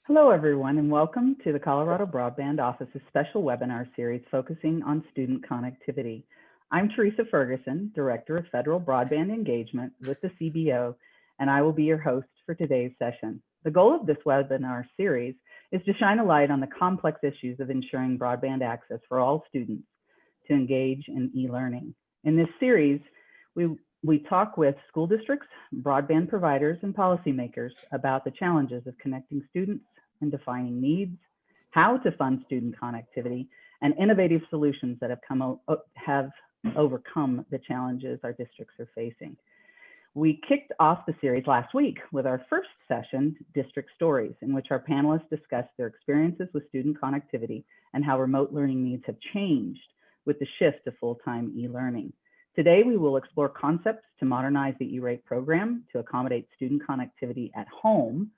Hello, everyone, and welcome to the Colorado Broadband Office's special webinar series focusing on student connectivity. I'm Teresa Ferguson, Director of Federal Broadband Engagement with the CBO, and I will be your host for today's session. The goal of this webinar series is to shine a light on the complex issues of ensuring broadband access for all students to engage in e-learning. In this series, we talk with school districts, broadband providers, and policymakers about the challenges of connecting students and defining needs, how to fund student connectivity, and innovative solutions that have overcome the challenges our districts are facing. We kicked off the series last week with our first session, District Stories, in which our panelists discussed their experiences with student connectivity and how remote learning needs have changed with the shift to full-time e-learning. Today, we will explore concepts to modernize the E-rate program to accommodate student connectivity at home.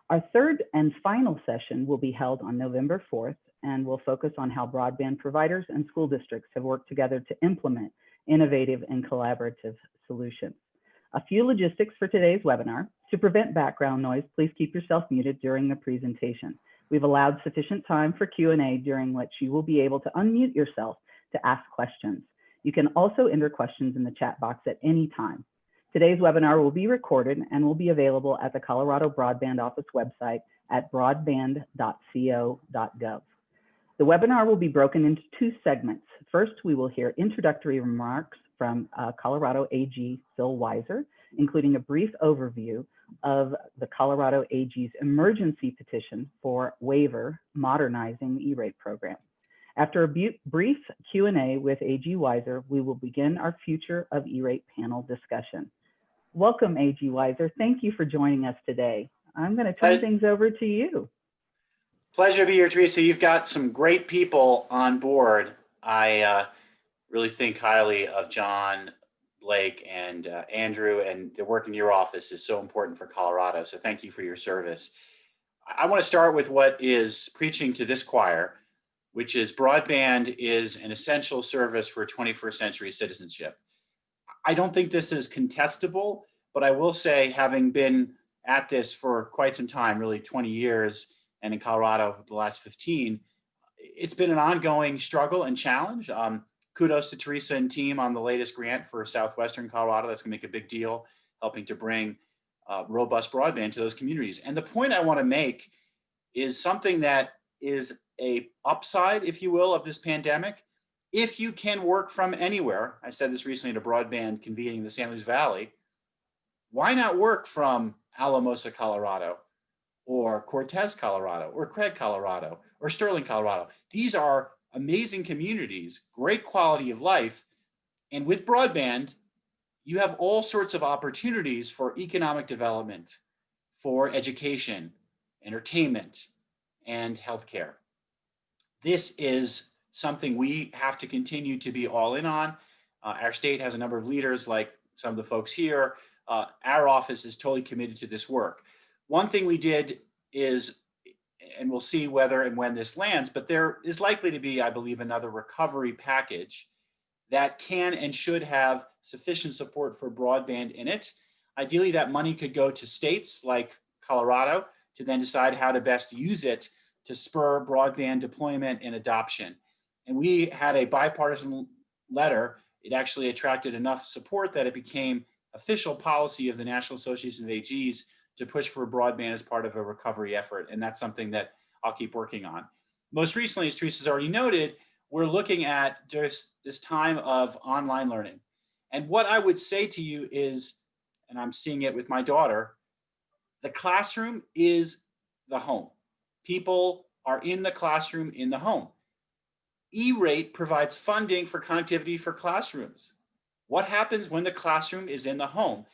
Our third and final session will be held on November 4th and will focus on how broadband providers and school districts have worked together to implement innovative and collaborative solutions. A few logistics for today's webinar. To prevent background noise, please keep yourself muted during the presentation. We've allowed sufficient time for Q&A during which you will be able to unmute yourself to ask questions. You can also enter questions in the chat box at any time. Today's webinar will be recorded and will be available at the Colorado Broadband Office website at broadband.co.gov. The webinar will be broken into two segments. First, we will hear introductory remarks from Colorado AG Phil Weiser, including a brief overview of the Colorado AG's emergency petition for waiver modernizing the E-rate program. After a brief Q&A with AG Weiser, we will begin our Future of E-rate panel discussion. Welcome, AG Weiser. Thank you for joining us today. I'm going to turn things over to you. Pleasure to be here, Teresa. You've got some great people on board. I really think highly of John, Blake, and Andrew, and the work in your office is so important for Colorado. So thank you for your service. I want to start with what is preaching to this choir, which is broadband is an essential service for 21st century citizenship. I don't think this is contestable, but I will say, having been at this for quite some time, really 20 years, and in Colorado the last 15, it's been an ongoing struggle and challenge. Kudos to Teresa and team on the latest grant for Southwestern Colorado. That's gonna make a big deal, helping to bring robust broadband to those communities. And the point I wanna make is something that is a upside, if you will, of this pandemic. If you can work from anywhere, I said this recently at a broadband convening in the San Luis Valley, why not work from Alamosa, Colorado, or Cortez, Colorado, or Craig, Colorado, or Sterling, Colorado? These are amazing communities, great quality of life, and with broadband, you have all sorts of opportunities for economic development, for education, entertainment, and healthcare. This is something we have to continue to be all in on. Our state has a number of leaders like some of the folks here. Our office is totally committed to this work. One thing we did is, and we'll see whether and when this lands, but there is likely to be, I believe, another recovery package that can and should have sufficient support for broadband in it. Ideally, that money could go to states like Colorado to then decide how to best use it to spur broadband deployment and adoption. And we had a bipartisan letter. It actually attracted enough support that it became official policy of the National Association of AGs to push for broadband as part of a recovery effort. And that's something that I'll keep working on. Most recently, as Teresa's already noted, we're looking at this time of online learning. And what I would say to you is, and I'm seeing it with my daughter, the classroom is the home. People are in the classroom in the home. E-rate provides funding for connectivity for classrooms. What happens when the classroom is in the home?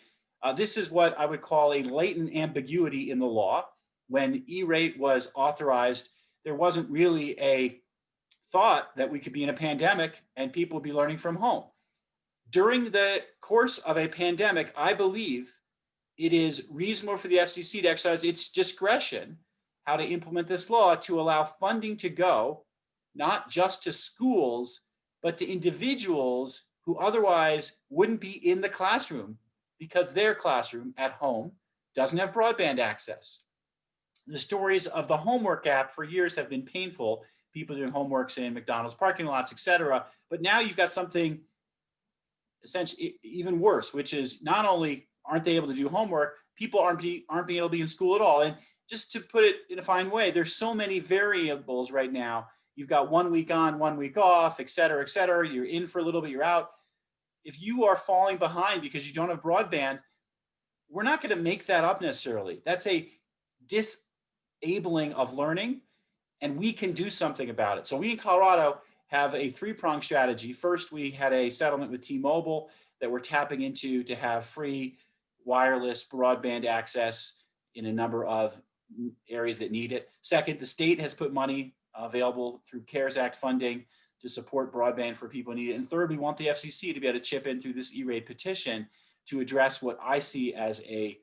This is what I would call a latent ambiguity in the law. When E-rate was authorized, there wasn't really a thought that we could be in a pandemic and people would be learning from home. During the course of a pandemic, I believe it is reasonable for the FCC to exercise its discretion how to implement this law to allow funding to go not just to schools, but to individuals who otherwise wouldn't be in the classroom because their classroom at home doesn't have broadband access. The stories of the homework app for years have been painful. People doing homeworks in McDonald's parking lots, et cetera. But now you've got something essentially even worse, which is not only aren't they able to do homework, people aren't being able to be in school at all. And just to put it in a fine way, there's so many variables right now. You've got 1 week on, 1 week off, et cetera, et cetera. You're in for a little bit, you're out. If you are falling behind because you don't have broadband, we're not going to make that up necessarily. That's a disabling of learning, and we can do something about it. So we in Colorado have a three-pronged strategy. First, we had a settlement with T-Mobile that we're tapping into to have free wireless broadband access in a number of areas that need it. Second, the state has put money available through CARES Act funding to support broadband for people who need it. And third, we want the FCC to be able to chip in through this E-rate petition to address what I see as a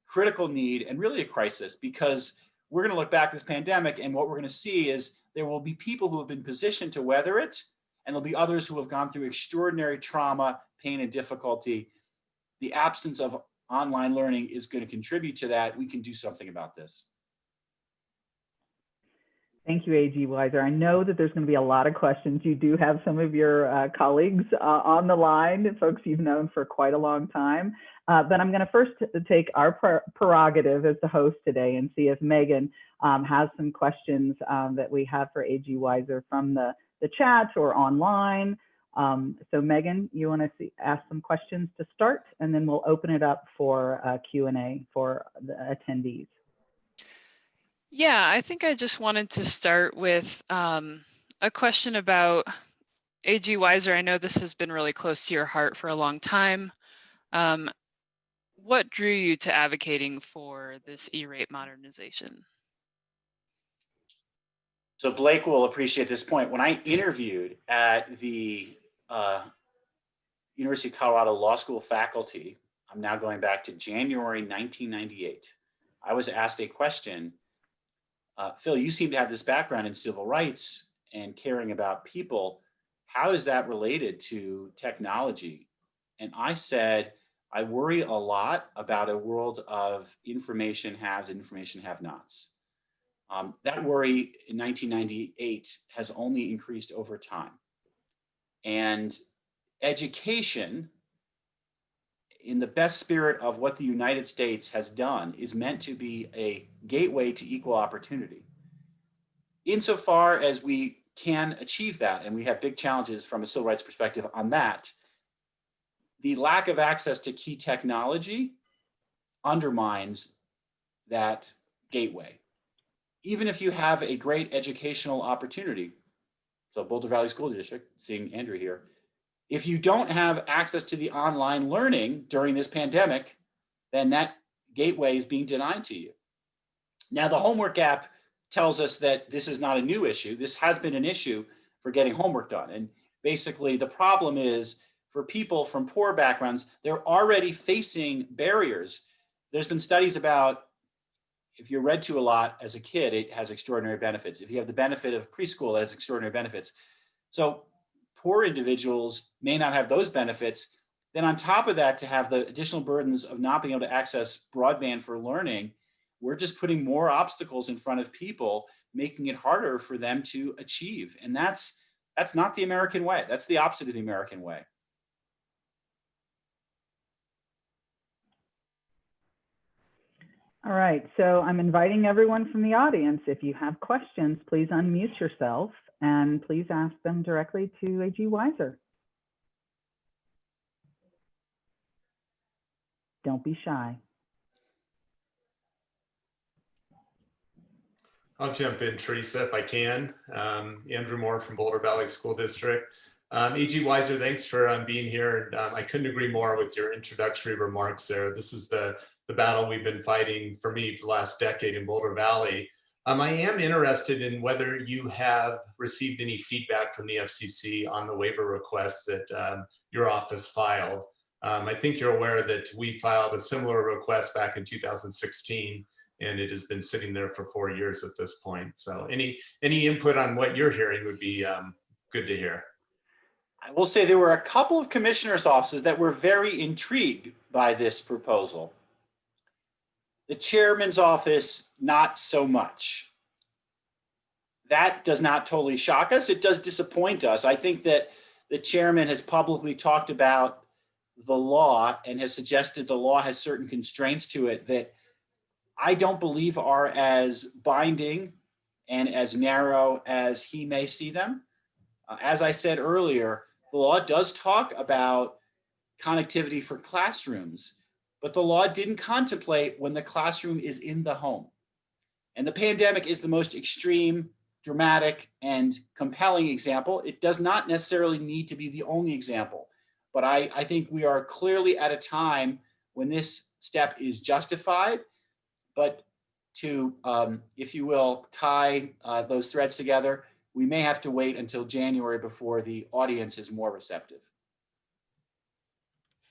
critical need and really a crisis, because we're going to look back at this pandemic and what we're going to see is there will be people who have been positioned to weather it, and there'll be others who have gone through extraordinary trauma, pain, and difficulty. The absence of online learning is going to contribute to that. We can do something about this. Thank you, AG Weiser. I know that there's going to be a lot of questions. You do have some of your colleagues on the line, folks you've known for quite a long time. But I'm going to first take our prerogative as the host today and see if Megan has some questions that we have for AG Weiser from the chat or online. So Megan, you want to ask some questions to start, and then we'll open it up for Q&A for the attendees. Yeah, I think I just wanted to start with a question about AG Weiser. I know this has been really close to your heart for a long time. What drew you to advocating for this E-rate modernization? So Blake will appreciate this point. When I interviewed at the University of Colorado Law School faculty, I'm now going back to January 1998, I was asked a question. Phil, you seem to have this background in civil rights and caring about people. How is that related to technology? And I said, I worry a lot about a world of information haves and information have-nots. That worry in 1998 has only increased over time. And education, in the best spirit of what the United States has done, is meant to be a gateway to equal opportunity. Insofar as we can achieve that, and we have big challenges from a civil rights perspective on that, the lack of access to key technology undermines that gateway. Even if you have a great educational opportunity, so Boulder Valley School District, seeing Andrew here, if you don't have access to the online learning during this pandemic, then that gateway is being denied to you. Now, the homework app tells us that this is not a new issue. This has been an issue for getting homework done. And basically, the problem is for people from poor backgrounds, they're already facing barriers. There's been studies about if you're read to a lot as a kid, it has extraordinary benefits. If you have the benefit of preschool, it has extraordinary benefits. So poor individuals may not have those benefits. Then on top of that, to have the additional burdens of not being able to access broadband for learning, we're just putting more obstacles in front of people, making it harder for them to achieve. And that's not the American way. That's the opposite of the American way. All right, so I'm inviting everyone from the audience. If you have questions, please unmute yourself and please ask them directly to AG Weiser. Don't be shy. I'll jump in, Teresa, if I can. Andrew Moore from Boulder Valley School District. AG Weiser, thanks for being here. I couldn't agree more with your introductory remarks there. This is the battle we've been fighting for me for the last decade in Boulder Valley. I am interested in whether you have received any feedback from the FCC on the waiver request that your office filed. I think you're aware that we filed a similar request back in 2016, and it has been sitting there for 4 years at this point. So any input on what you're hearing would be good to hear. I will say there were a couple of commissioners' offices that were very intrigued by this proposal. The chairman's office, not so much. That does not totally shock us. It does disappoint us. I think that the chairman has publicly talked about the law and has suggested the law has certain constraints to it that I don't believe are as binding and as narrow as he may see them. As I said earlier, the law does talk about connectivity for classrooms, but the law didn't contemplate when the classroom is in the home. And the pandemic is the most extreme, dramatic, and compelling example. It does not necessarily need to be the only example, but I think we are clearly at a time when this step is justified. But to, if you will, tie those threads together, we may have to wait until January before the audience is more receptive.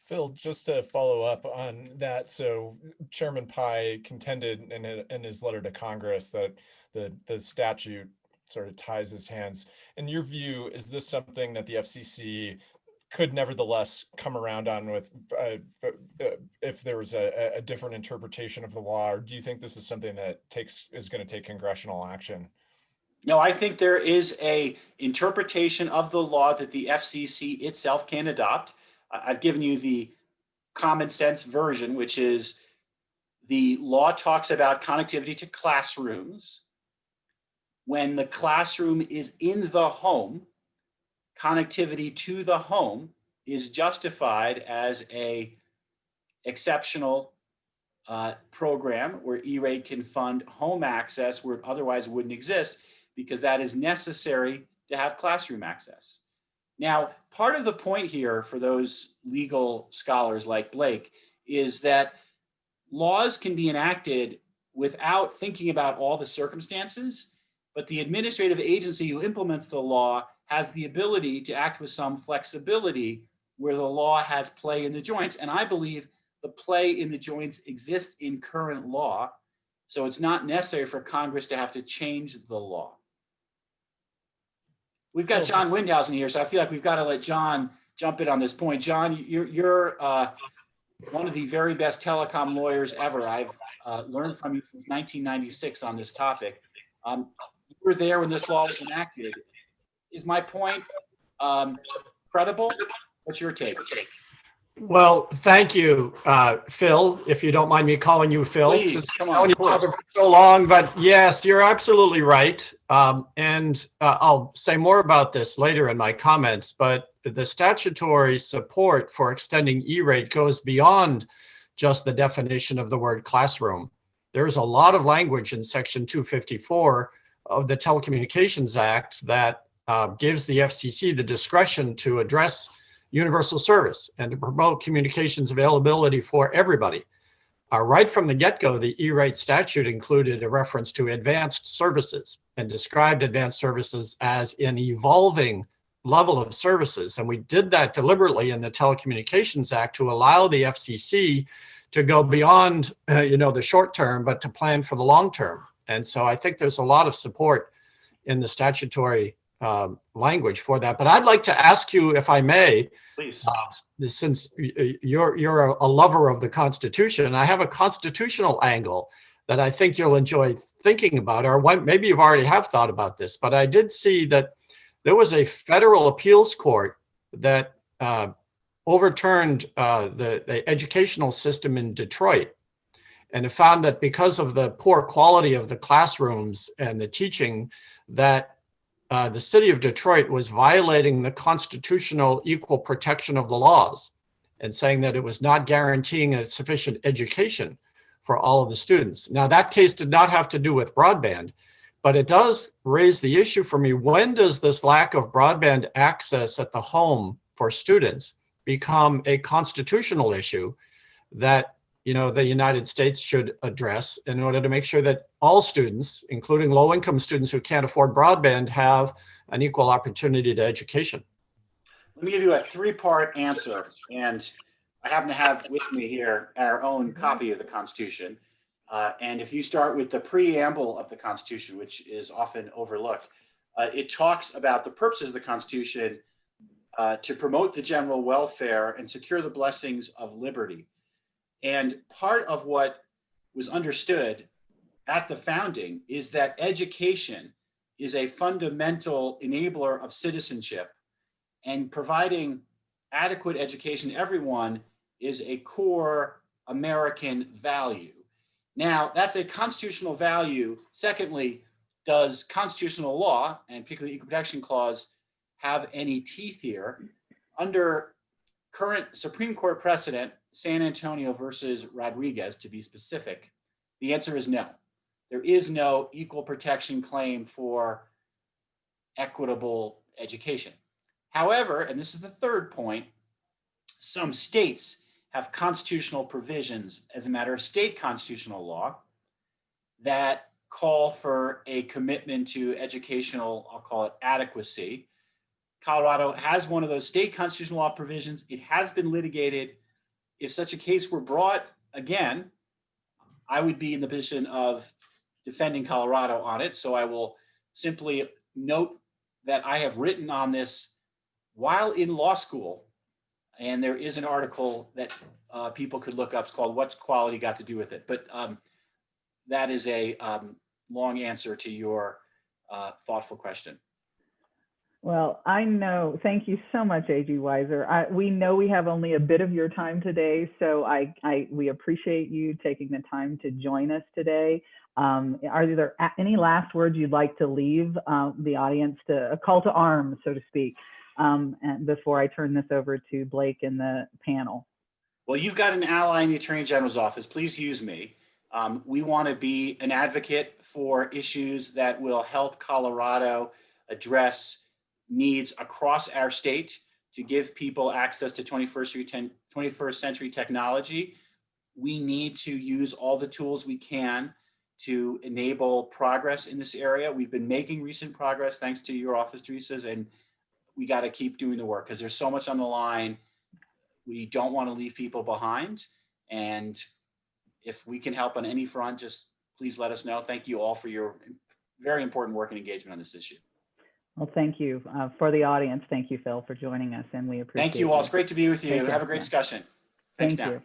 Phil, just to follow up on that, so Chairman Pai contended in his letter to Congress that the statute sort of ties his hands. In your view, is this something that the FCC could nevertheless come around on with if there was a different interpretation of the law, or do you think this is something that is going to take congressional action? No, I think there is a interpretation of the law that the FCC itself can adopt. I've given you the common sense version, which is the law talks about connectivity to classrooms. When the classroom is in the home, connectivity to the home is justified as a exceptional program where E-rate can fund home access where it otherwise wouldn't exist, because that is necessary to have classroom access. Now, part of the point here for those legal scholars like Blake is that laws can be enacted without thinking about all the circumstances, but the administrative agency who implements the law has the ability to act with some flexibility where the law has play in the joints. And I believe the play in the joints exists in current law, so it's not necessary for Congress to have to change the law. We've got John Windhausen here, so I feel like we've got to let John jump in on this point. John, you're one of the very best telecom lawyers ever. I've learned from you since 1996 on this topic. You were there when this law was enacted. Is my point credible? What's your take? Well, thank you, Phil, if you don't mind me calling you Phil. Please, come on, of course. For so long, but yes, you're absolutely right. And I'll say more about this later in my comments, but the statutory support for extending E-rate goes beyond just the definition of the word classroom. There's a lot of language in Section 254 of the Telecommunications Act that gives the FCC the discretion to address universal service and to promote communications availability for everybody. Right from the get-go, the E-rate statute included a reference to advanced services and described advanced services as an evolving level of services. And we did that deliberately in the Telecommunications Act to allow the FCC to go beyond the short term, but to plan for the long term. And so I think there's a lot of support in the statutory language for that. But I'd like to ask you, if I may, please, since you're a lover of the Constitution, I have a constitutional angle that I think you'll enjoy thinking about, or maybe you've already have thought about this. But I did see that there was a federal appeals court that overturned the educational system in Detroit, and it found that because of the poor quality of the classrooms and the teaching, that the city of Detroit was violating the constitutional equal protection of the laws and saying that it was not guaranteeing a sufficient education for all of the students. Now, that case did not have to do with broadband, but it does raise the issue for me. When does this lack of broadband access at the home for students become a constitutional issue that the United States should address in order to make sure that all students, including low-income students who can't afford broadband, have an equal opportunity to education? Let me give you a three-part answer. And I happen to have with me here our own copy of the Constitution. And if you start with the preamble of the Constitution, which is often overlooked, it talks about the purposes of the Constitution to promote the general welfare and secure the blessings of liberty. And part of what was understood at the founding is that education is a fundamental enabler of citizenship, and providing adequate education to everyone is a core American value. Now, that's a constitutional value. Secondly, does constitutional law, and particularly the Equal Protection Clause, have any teeth here? Under current Supreme Court precedent, San Antonio versus Rodriguez, to be specific, the answer is no. There is no equal protection claim for equitable education. However, and this is the third point, some states have constitutional provisions as a matter of state constitutional law that call for a commitment to educational, I'll call it adequacy. Colorado has one of those state constitutional law provisions. It has been litigated. If such a case were brought again, I would be in the position of defending Colorado on it. So I will simply note that I have written on this while in law school, and there is an article that people could look up. It's called "What's Quality Got to Do with It?" But that is a long answer to your thoughtful question. Well, I know. Thank you so much, A.G. Weiser. We know we have only a bit of your time today, so we appreciate you taking the time to join us today. Are there any last words you'd like to leave the audience, to a call to arms, so to speak, and before I turn this over to Blake and the panel? Well, you've got an ally in the Attorney General's office. Please use me. We want to be an advocate for issues that will help Colorado address needs across our state to give people access to 21st century technology. We need to use all the tools we can to enable progress in this area. We've been making recent progress thanks to your office, Teresa's, and we got to keep doing the work because there's so much on the line. We don't want to leave people behind. And if we can help on any front, just please let us know. Thank you all for your very important work and engagement on this issue. Well, thank you. For the audience, thank you, Phil, for joining us, and we appreciate it. Thank you all. It's great to be with you. Have a great discussion. Thanks Thank now. you.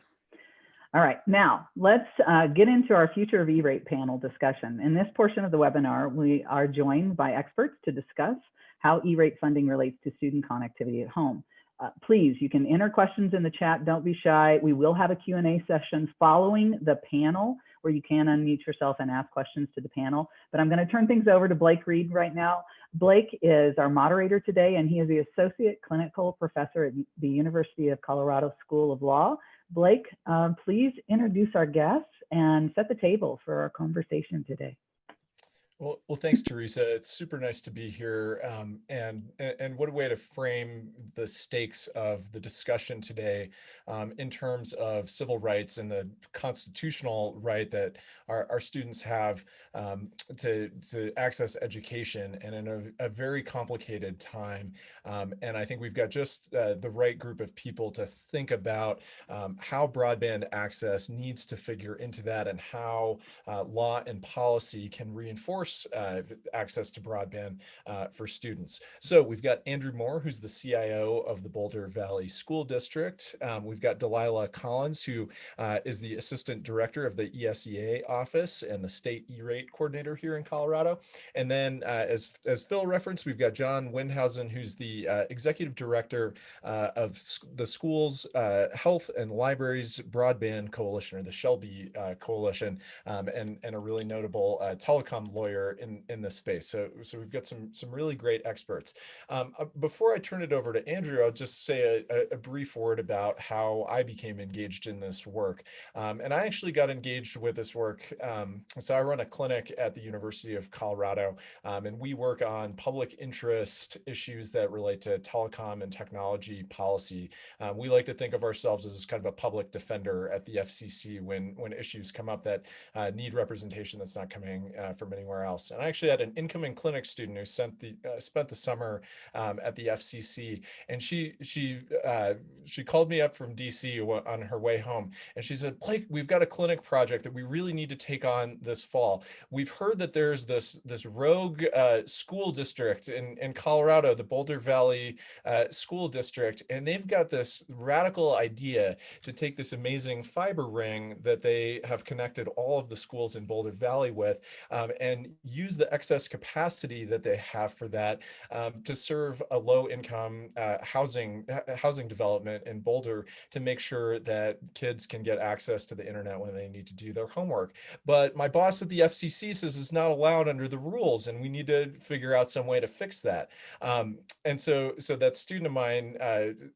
All right, now let's get into our Future of E-Rate panel discussion. In this portion of the webinar, we are joined by experts to discuss how E-Rate funding relates to student connectivity at home. Please, you can enter questions in the chat. Don't be shy. We will have a Q&A session following the panel where you can unmute yourself and ask questions to the panel. But I'm going to turn things over to Blake Reed right now. Blake is our moderator today, and he is the Associate Clinical Professor at the University of Colorado School of Law. Blake, please introduce our guests and set the table for our conversation today. Well, thanks, Teresa. It's super nice to be here. And what a way to frame the stakes of the discussion today in terms of civil rights and the constitutional right that our students have to access education, and in a very complicated time. And I think we've got just the right group of people to think about how broadband access needs to figure into that, and how law and policy can reinforce access to broadband for students. So we've got Andrew Moore, who's the CIO of the Boulder Valley School District. We've got Delilah Collins, who is the Assistant Director of the ESEA office and the State E-Rate Coordinator here in Colorado. And then as Phil referenced, we've got John Windhausen, who's the Executive Director of the Schools Health and Libraries Broadband Coalition, or the Shelby Coalition, and a really notable telecom lawyer in this space. So we've got some really great experts. Before I turn it over to Andrew, I'll just say a brief word about how I became engaged in this work. And I actually got engaged with this work. So I run a clinic at the University of Colorado, and we work on public interest issues that relate to telecom and technology policy. We like to think of ourselves as kind of a public defender at the FCC when issues come up that need representation that's not coming from anywhere somewhere else. And I actually had an incoming clinic student who spent the summer at the FCC, and she called me up from DC on her way home, and she said, Blake, we've got a clinic project that we really need to take on this fall. We've heard that there's this rogue school district in Colorado, the Boulder Valley School District, and they've got this radical idea to take this amazing fiber ring that they have connected all of the schools in Boulder Valley with, and use the excess capacity that they have for that to serve a low-income housing development in Boulder, to make sure that kids can get access to the internet when they need to do their homework. But my boss at the FCC says it's not allowed under the rules, and we need to figure out some way to fix that. And so that student of mine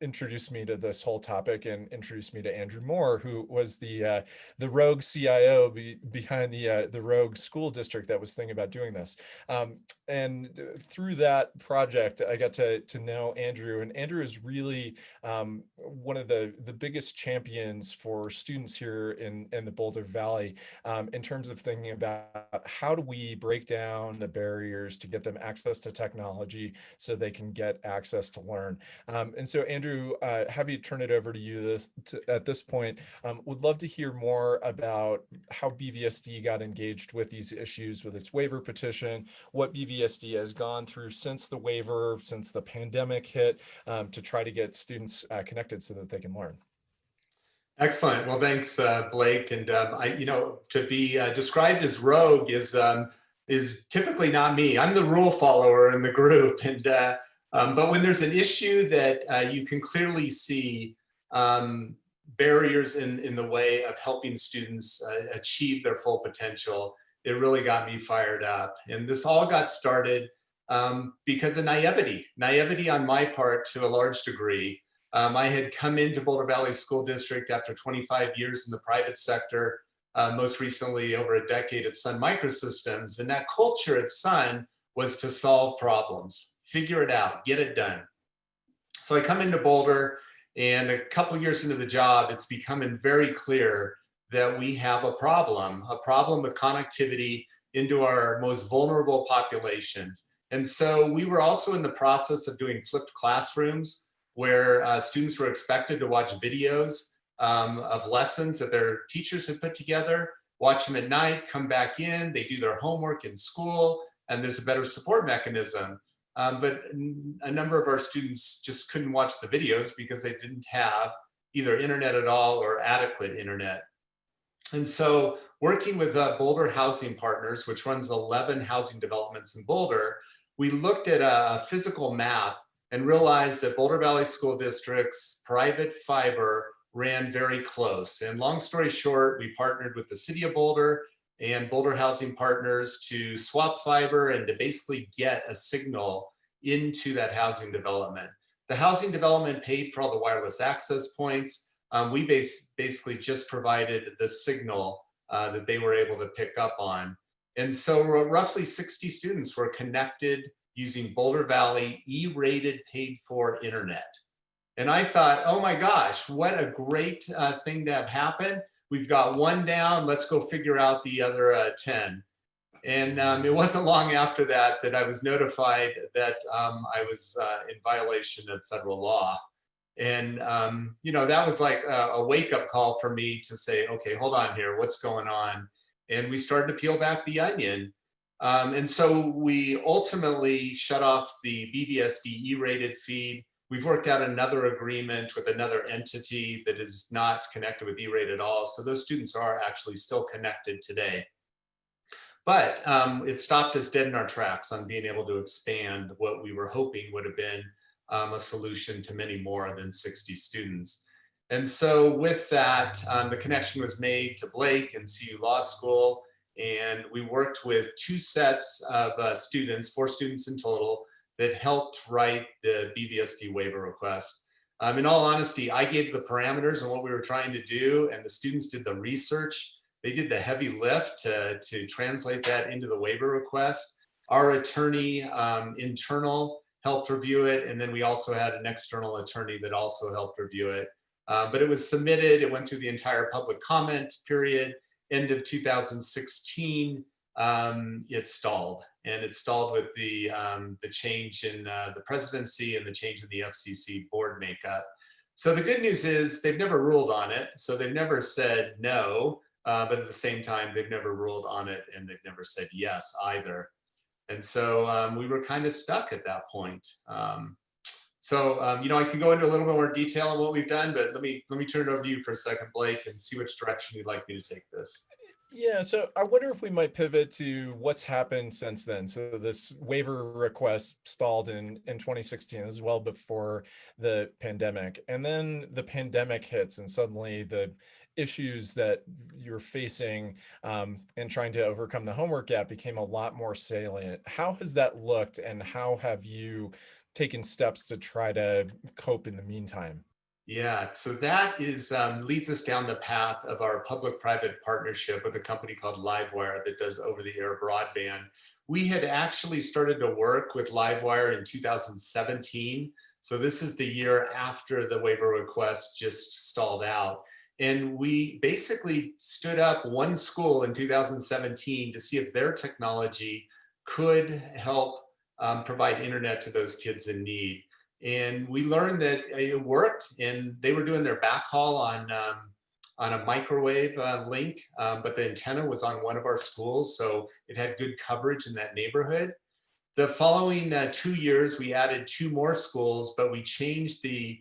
introduced me to this whole topic and introduced me to Andrew Moore, who was the rogue CIO behind the rogue school district that was thinking about doing this. And through that project, I got to know Andrew, and Andrew is really one of the biggest champions for students here in the Boulder Valley, in terms of thinking about how do we break down the barriers to get them access to technology so they can get access to learn. And so, Andrew, happy to turn it over to you at this point. Would love to hear more about how BVSD got engaged with these issues with its waiver petition, what BVSD has gone through since the waiver, since the pandemic hit, to try to get students connected so that they can learn. Excellent. Well, thanks, Blake. And to be described as rogue is typically not me. I'm the rule follower in the group, and but when there's an issue that you can clearly see barriers in the way of helping students achieve their full potential, it really got me fired up. And this all got started because of naivety on my part to a large degree. I had come into Boulder Valley School District after 25 years in the private sector, most recently over a decade at Sun Microsystems. And that culture at Sun was to solve problems, figure it out, get it done. So I come into Boulder, and a couple of years into the job, it's becoming very clear that we have a problem with connectivity into our most vulnerable populations. And so we were also in the process of doing flipped classrooms, where students were expected to watch videos of lessons that their teachers had put together, watch them at night, come back in, they do their homework in school, and there's a better support mechanism. But a number of our students just couldn't watch the videos because they didn't have either internet at all or adequate internet. And so working with Boulder Housing Partners, which runs 11 housing developments in Boulder, we looked at a physical map and realized that Boulder Valley School District's private fiber ran very close. And long story short, we partnered with the City of Boulder and Boulder Housing Partners to swap fiber and to basically get a signal into that housing development. The housing development paid for all the wireless access points. We basically just provided the signal that they were able to pick up on. And so roughly 60 students were connected using Boulder Valley E-rated paid for internet. And I thought, oh my gosh, what a great thing to have happen. We've got one down, let's go figure out the other 10. And it wasn't long after that I was notified that I was in violation of federal law. And that was like a wake-up call for me to say, okay, hold on here, what's going on? And we started to peel back the onion. And so we ultimately shut off the BVSD E-rated feed. We've worked out another agreement with another entity that is not connected with E-rate at all. So those students are actually still connected today. But it stopped us dead in our tracks on being able to expand what we were hoping would have been a solution to many more than 60 students. And so with that, the connection was made to Blake and CU Law School. And we worked with two sets of students, 4 students in total, that helped write the BVSD waiver request. In all honesty, I gave the parameters on what we were trying to do, and the students did the research. They did the heavy lift to translate that into the waiver request. Our attorney internal helped review it, and then we also had an external attorney that also helped review it. But it was submitted, it went through the entire public comment period. End of 2016, it stalled, and it stalled with the change in the presidency and the change in the FCC board makeup. So the good news is they've never ruled on it. So they've never said no, but at the same time, they've never ruled on it, and they've never said yes either. And so we were kind of stuck at that point. You know, I can go into a little bit more detail on what we've done, but let me turn it over to you for a second, Blake, and see which direction you'd like me to take this. Yeah, so I wonder if we might pivot to what's happened since then. So this waiver request stalled in 2016, as well before the pandemic. And then the pandemic hits, and suddenly the issues that you're facing and trying to overcome the homework gap became a lot more salient. How has that looked, and how have you taken steps to try to cope in the meantime? Yeah, so that is leads us down the path of our public-private partnership with a company called Livewire that does over-the-air broadband. We had actually started to work with Livewire in 2017. So this is the year after the waiver request just stalled out. And we basically stood up one school in 2017 to see if their technology could help provide internet to those kids in need. And we learned that it worked, and they were doing their backhaul on a microwave link, but the antenna was on one of our schools, so it had good coverage in that neighborhood. The following 2 years, we added 2 more schools, but we changed the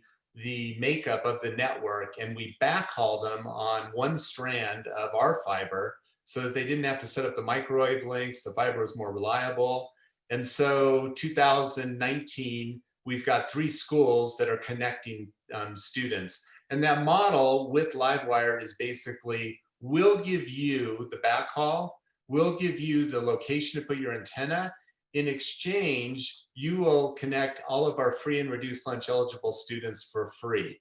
makeup of the network, and we backhauled them on one strand of our fiber so that they didn't have to set up the microwave links. The fiber was more reliable. And so 2019, we've got 3 schools that are connecting students. And that model with Livewire is basically, we'll give you the backhaul, we'll give you the location to put your antenna. In exchange, you will connect all of our free and reduced lunch eligible students for free.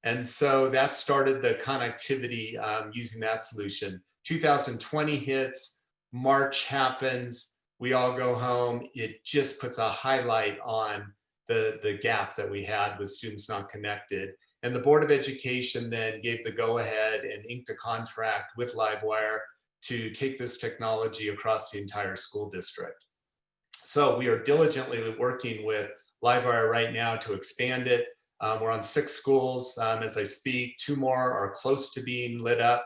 And so that started the connectivity using that solution. 2020 hits, March happens, we all go home. It just puts a highlight on the gap that we had with students not connected. And the Board of Education then gave the go-ahead and inked a contract with Livewire to take this technology across the entire school district. So we are diligently working with Livewire right now to expand it. We're on 6 schools as I speak. 2 more are close to being lit up,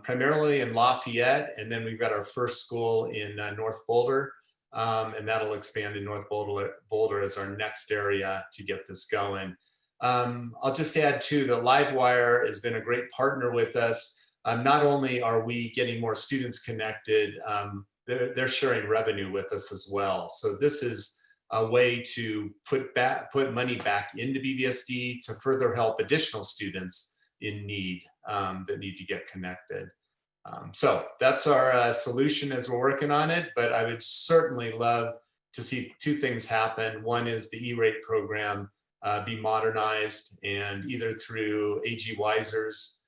primarily in Lafayette. And then we've got our first school in North Boulder. And that'll expand in North Boulder as our next area to get this going. I'll just add too that Livewire has been a great partner with us. Not only are we getting more students connected, they're sharing revenue with us as well. So this is a way to put money back into BBSD to further help additional students in need that need to get connected. So that's our solution as we're working on it, but I would certainly love to see 2 things happen. One is the E-rate program be modernized, and either through AG Weiser's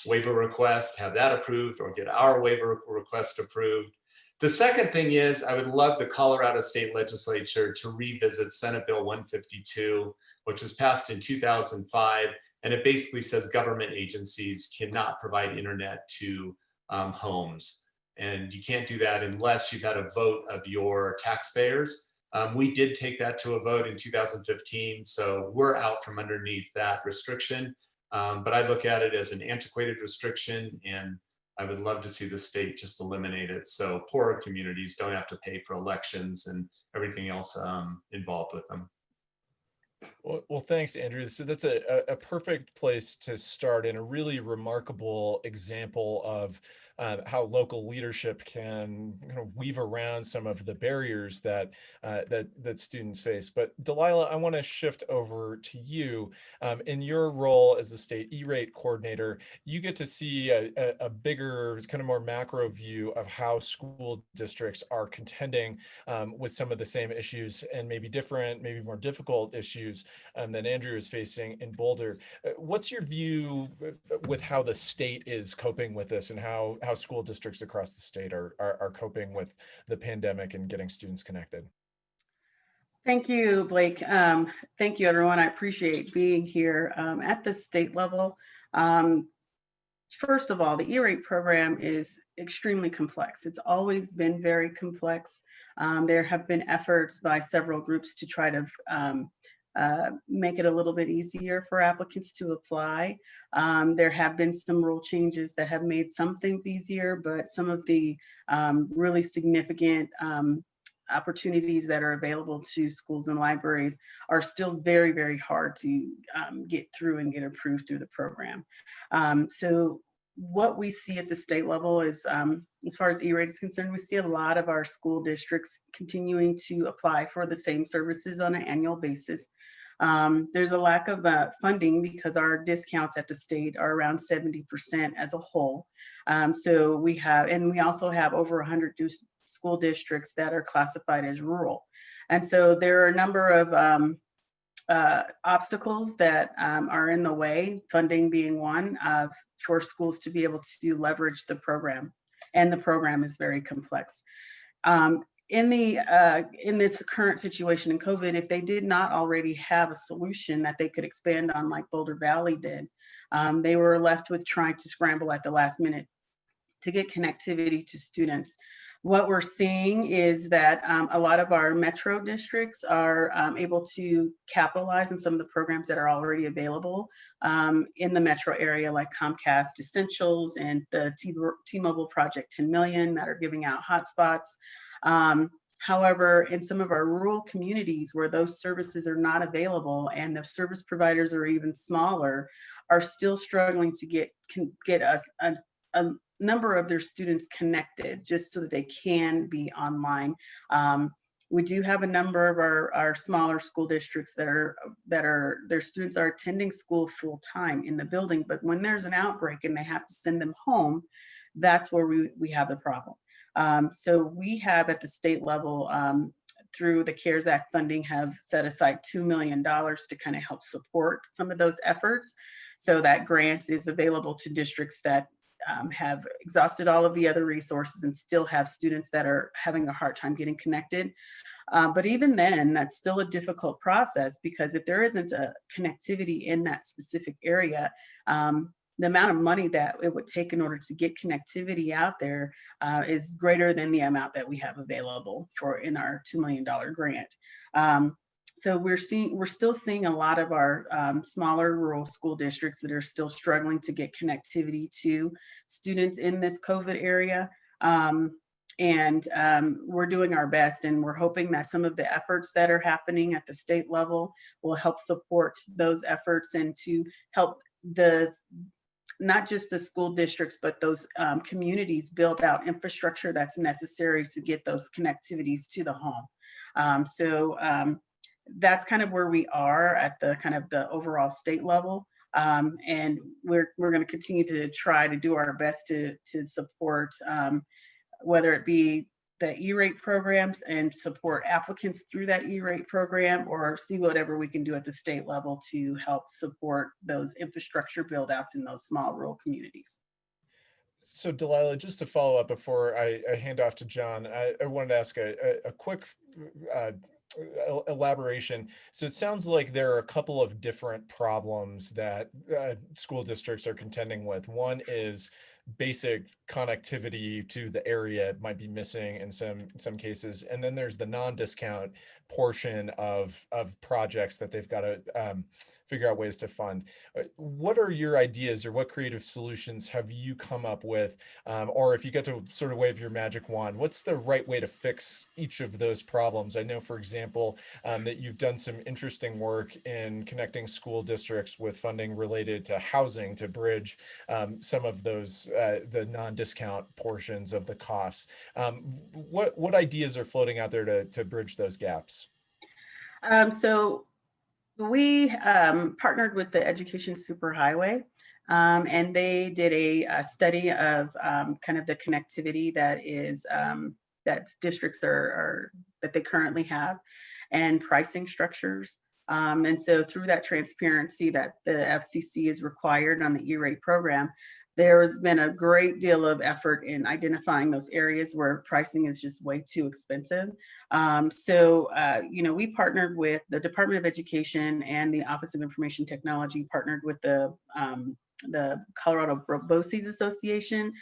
waiver request, have that approved, or get our waiver request approved. The second thing is, I would love the Colorado State Legislature to revisit Senate Bill 152, which was passed in 2005. And it basically says government agencies cannot provide internet to homes. And you can't do that unless you've had a vote of your taxpayers. We did take that to a vote in 2015. So we're out from underneath that restriction. But I look at it as an antiquated restriction, and I would love to see the state just eliminate it so poorer communities don't have to pay for elections and everything else involved with them. Well, thanks, Andrew. So that's a perfect place to start, and a really remarkable example of how local leadership can kind of weave around some of the barriers that that students face. But Delilah, I want to shift over to you. In your role as the state E-rate coordinator, you get to see a bigger, kind of more macro view of how school districts are contending with some of the same issues, and maybe different, maybe more difficult issues that Andrew is facing in Boulder. What's your view with how the state is coping with this, and how school districts across the state are coping with the pandemic and getting students connected? Thank you, Blake. Thank you, everyone. I appreciate being here at the state level. First of all, the E-rate program is extremely complex. It's always been very complex. There have been efforts by several groups to try to make it a little bit easier for applicants to apply. There have been some rule changes that have made some things easier, but some of the really significant opportunities that are available to schools and libraries are still very, very hard to get through and get approved through the program. So what we see at the state level is, as far as E-rate is concerned, we see a lot of our school districts continuing to apply for the same services on an annual basis. There's a lack of funding because our discounts at the state are around 70% as a whole. So we have, and we also have over 100 school districts that are classified as rural. And so there are a number of obstacles that are in the way, funding being one, for schools to be able to leverage the program. And the program is very complex. In this current situation in COVID, if they did not already have a solution that they could expand on like Boulder Valley did, they were left with trying to scramble at the last minute to get connectivity to students. What we're seeing is that a lot of our metro districts are able to capitalize on some of the programs that are already available in the metro area, like Comcast Essentials and the T-Mobile Project 10 Million that are giving out hotspots. However, in some of our rural communities where those services are not available and the service providers are even smaller, are still struggling to get us a number of their students connected just so that they can be online. We do have a number of our smaller school districts that their students are attending school full time in the building, but when there's an outbreak and they have to send them home, that's where we have the problem. So we have at the state level, through the CARES Act funding, have set aside $2 million to kind of help support some of those efforts. So that grant is available to districts that have exhausted all of the other resources and still have students that are having a hard time getting connected. But even then, that's still a difficult process because if there isn't a connectivity in that specific area, the amount of money that it would take in order to get connectivity out there is greater than the amount that we have available in our $2 million grant. So we're still seeing a lot of our smaller rural school districts that are still struggling to get connectivity to students in this COVID area. We're doing our best, and we're hoping that some of the efforts that are happening at the state level will help support those efforts and to help not just the school districts, but those communities build out infrastructure that's necessary to get those connectivities to the home. That's kind of where we are at the kind of the overall state level. And we're going to continue to try to do our best to support whether it be the E-rate programs and support applicants through that E-rate program, or see whatever we can do at the state level to help support those infrastructure build outs in those small rural communities. So Delilah, just to follow up before I hand off to John, I wanted to ask a quick elaboration. So it sounds like there are a couple of different problems that school districts are contending with. One is basic connectivity to the area might be missing in some cases, and then there's the non-discount portion of projects that they've got to figure out ways to fund. What are your ideas, or what creative solutions have you come up with, or if you get to sort of wave your magic wand, what's the right way to fix each of those problems? I know, for example, that you've done some interesting work in connecting school districts with funding related to housing to bridge some of those the non-discount portions of the costs. What ideas are floating out there to bridge those gaps? So we partnered with the Education Superhighway, and they did a study of kind of the connectivity that is that districts that they currently have, and pricing structures. And so through that transparency that the FCC is required on the E-rate program, there has been a great deal of effort in identifying those areas where pricing is just way too expensive. We partnered with the Department of Education and the Office of Information Technology, partnered with the the Colorado BOCES Association,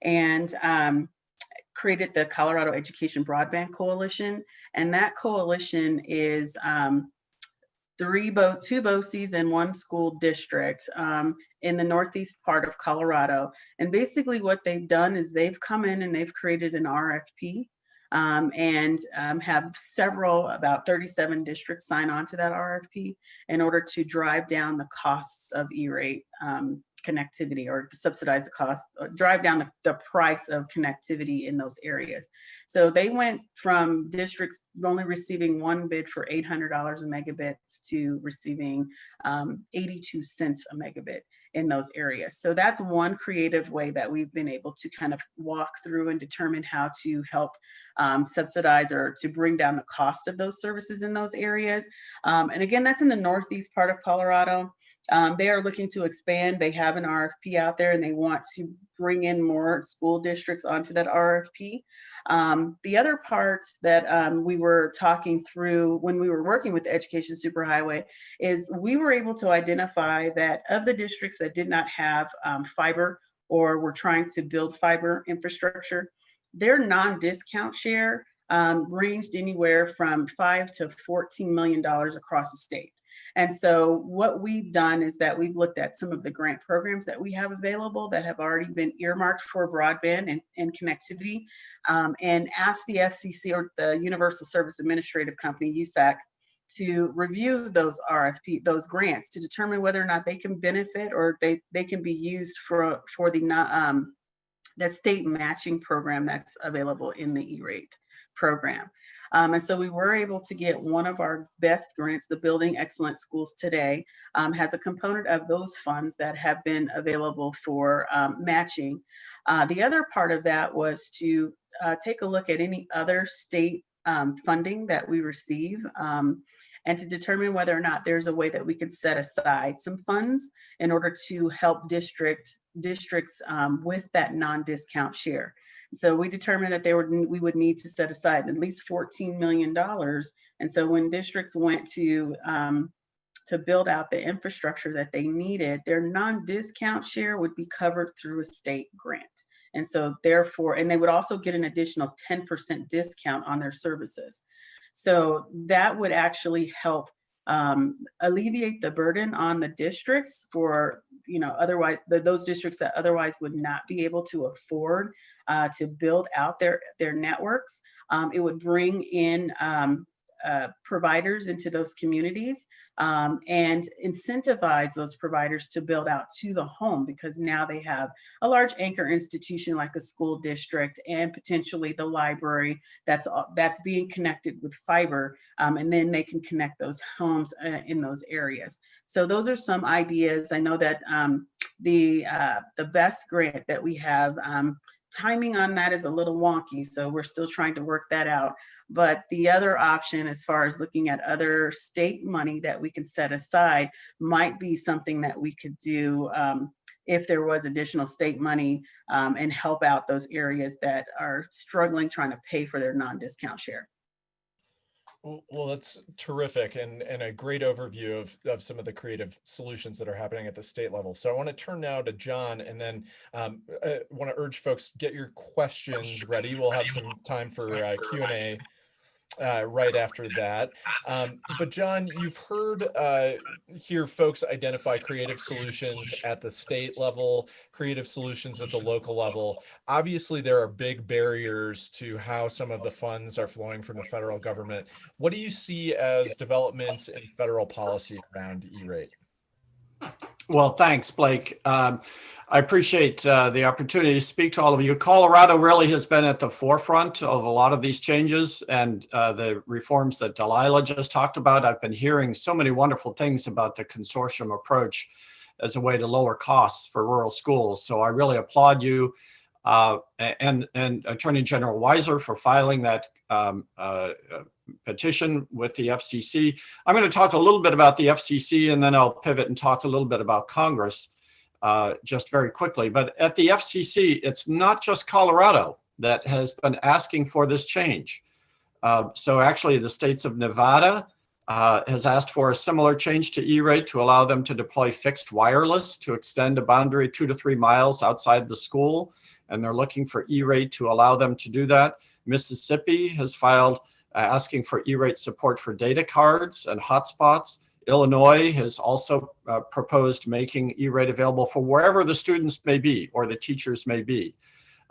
and created the Colorado Education Broadband Coalition. And that coalition is two BOCES and one school district in the northeast part of Colorado. And basically what they've done is they've come in and they've created an RFP and have about 37 districts sign on to that RFP in order to drive down the costs of E-rate connectivity, or subsidize the cost, or drive down the price of connectivity in those areas. So they went from districts only receiving one bid for $800 a megabit to receiving 82 cents a megabit in those areas. So that's one creative way that we've been able to kind of walk through and determine how to help subsidize or to bring down the cost of those services in those areas. And again, that's in the northeast part of Colorado. They are looking to expand. They have an RFP out there and they want to bring in more school districts onto that RFP. The other part that we were talking through when we were working with the Education Superhighway is we were able to identify that of the districts that did not have fiber or were trying to build fiber infrastructure, their non-discount share ranged anywhere from $5 to $14 million across the state. And so what we've done is that we've looked at some of the grant programs that we have available that have already been earmarked for broadband and connectivity, and asked the FCC, or the Universal Service Administrative Company, USAC, to review those those grants to determine whether or not they can benefit or they can be used for the state matching program that's available in the E-rate program. And so we were able to get one of our best grants, the Building Excellent Schools Today, has a component of those funds that have been available for matching. The other part of that was to take a look at any other state funding that we receive and to determine whether or not there's a way that we could set aside some funds in order to help districts with that non-discount share. So we determined that we would need to set aside at least $14 million. And so when districts went to build out the infrastructure that they needed, their non-discount share would be covered through a state grant. And so therefore, and they would also get an additional 10% discount on their services. So that would actually help alleviate the burden on the districts for, otherwise those districts that otherwise would not be able to afford to build out their networks. It would bring in providers into those communities and incentivize those providers to build out to the home, because now they have a large anchor institution like a school district and potentially the library that's being connected with fiber, and then they can connect those homes in those areas. So those are some ideas. I know that the best grant that we have, timing on that is a little wonky, so we're still trying to work that out. But the other option, as far as looking at other state money that we can set aside, might be something that we could do if there was additional state money and help out those areas that are struggling trying to pay for their non-discount share. Well, that's terrific and a great overview of some of the creative solutions that are happening at the state level. So I want to turn now to John, and then I want to urge folks, get your questions ready. We'll have some time for Q&A right after that. But John, you've heard here folks identify creative solutions at the state level, creative solutions at the local level. Obviously, there are big barriers to how some of the funds are flowing from the federal government. What do you see as developments in federal policy around E-rate? Well, thanks, Blake. I appreciate the opportunity to speak to all of you. Colorado really has been at the forefront of a lot of these changes and the reforms that Delilah just talked about. I've been hearing so many wonderful things about the consortium approach as a way to lower costs for rural schools. So I really applaud you and Attorney General Waiver for filing that petition with the FCC. I'm going to talk a little bit about the FCC, and then I'll pivot and talk a little bit about Congress just very quickly. But at the FCC, it's not just Colorado that has been asking for this change. So actually the states of Nevada, has asked for a similar change to E-rate to allow them to deploy fixed wireless to extend a boundary 2 to 3 miles outside the school. And they're looking for E-rate to allow them to do that. Mississippi has filed asking for E-rate support for data cards and hotspots. Illinois has also proposed making E-rate available for wherever the students may be or the teachers may be,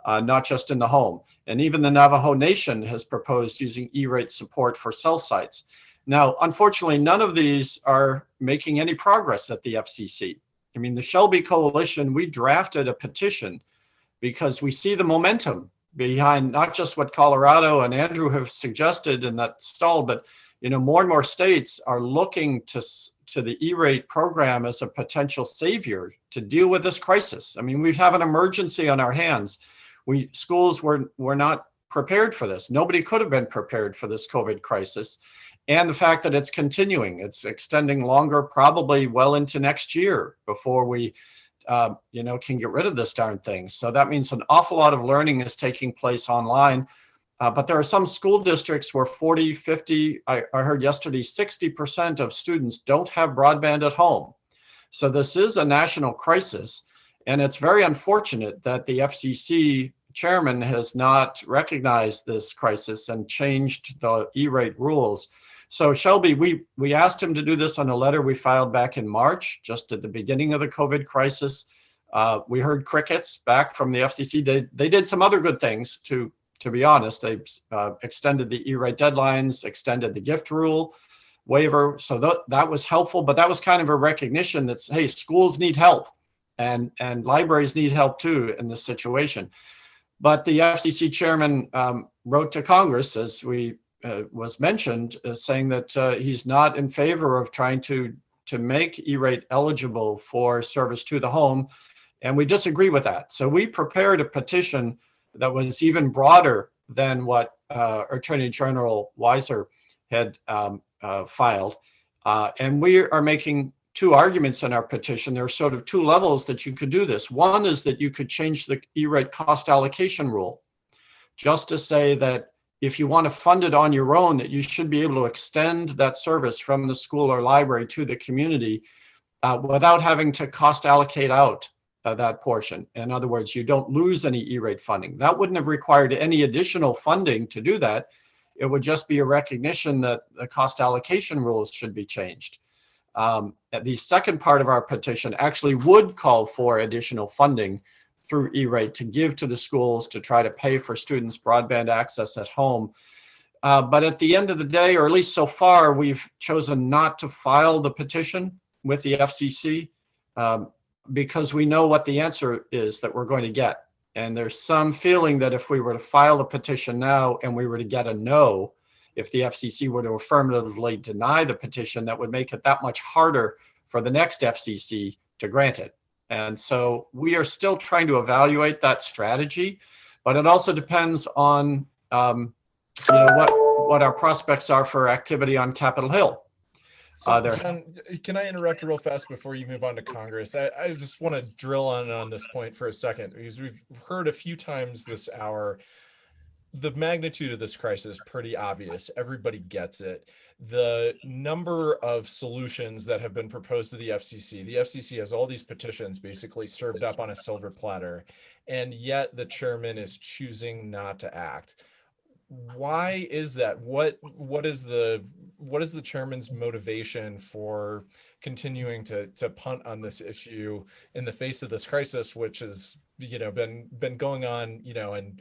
not just in the home. And even the Navajo Nation has proposed using E-rate support for cell sites. Now, unfortunately, none of these are making any progress at the FCC. I mean, the Shelby Coalition, we drafted a petition because we see the momentum behind not just what Colorado and Andrew have suggested and that stalled, but more and more states are looking to the E-rate program as a potential savior to deal with this crisis. I mean, we have an emergency on our hands. Schools were not prepared for this. Nobody could have been prepared for this COVID crisis. And the fact that it's continuing, it's extending longer, probably well into next year before we, can get rid of this darn thing. So that means an awful lot of learning is taking place online. But there are some school districts where 40, 50, I heard yesterday, 60% of students don't have broadband at home. So this is a national crisis. And it's very unfortunate that the FCC chairman has not recognized this crisis and changed the E-rate rules. So Shelby, we asked him to do this on a letter we filed back in March, just at the beginning of the COVID crisis. We heard crickets back from the FCC. They did some other good things, to be honest. They extended the E-rate deadlines, extended the gift rule waiver. So that was helpful, but that was kind of a recognition that, hey, schools need help and libraries need help too in this situation. But the FCC chairman wrote to Congress, as was mentioned, saying that he's not in favor of trying to make E-rate eligible for service to the home. And we disagree with that. So we prepared a petition that was even broader than what Attorney General Weiser had filed. And we are making two arguments in our petition. There are sort of two levels that you could do this. One is that you could change the E-rate cost allocation rule, just to say that if you want to fund it on your own, that you should be able to extend that service from the school or library to the community without having to cost allocate out that portion. In other words, you don't lose any E-rate funding. That wouldn't have required any additional funding to do that. It would just be a recognition that the cost allocation rules should be changed. The second part of our petition actually would call for additional funding through E-rate to give to the schools to try to pay for students' broadband access at home. But at the end of the day, or at least so far, we've chosen not to file the petition with the FCC because we know what the answer is that we're going to get. And there's some feeling that if we were to file the petition now and we were to get a no, if the FCC were to affirmatively deny the petition, that would make it that much harder for the next FCC to grant it. And so we are still trying to evaluate that strategy, but it also depends on what our prospects are for activity on Capitol Hill. So, John, can I interrupt real fast before you move on to Congress? I just want to drill on this point for a second, because we've heard a few times this hour, the magnitude of this crisis is pretty obvious. Everybody gets it. The number of solutions that have been proposed to the FCC has all these petitions basically served up on a silver platter, and yet the chairman is choosing not to act. Why is that? What is the chairman's motivation for continuing to punt on this issue in the face of this crisis, which has been going on,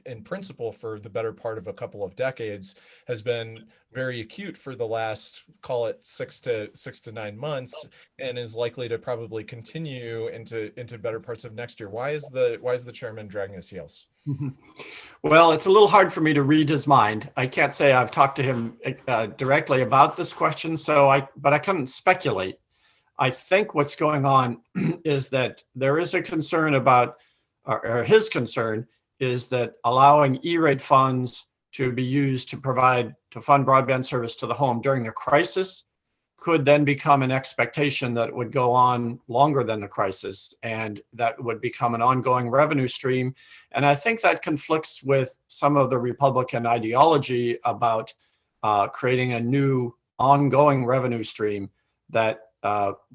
in principle for the better part of a couple of decades, has been very acute for the last, call it 6 to 9 months, and is likely to probably continue into better parts of next year. Why is the chairman dragging his heels? Well, it's a little hard for me to read his mind. I can't say I've talked to him directly about this question, but I can speculate. I think what's going on is that there is a concern about, or his concern is that allowing E-rate funds to be used to fund broadband service to the home during the crisis could then become an expectation that it would go on longer than the crisis, and that would become an ongoing revenue stream. And I think that conflicts with some of the Republican ideology about creating a new ongoing revenue stream that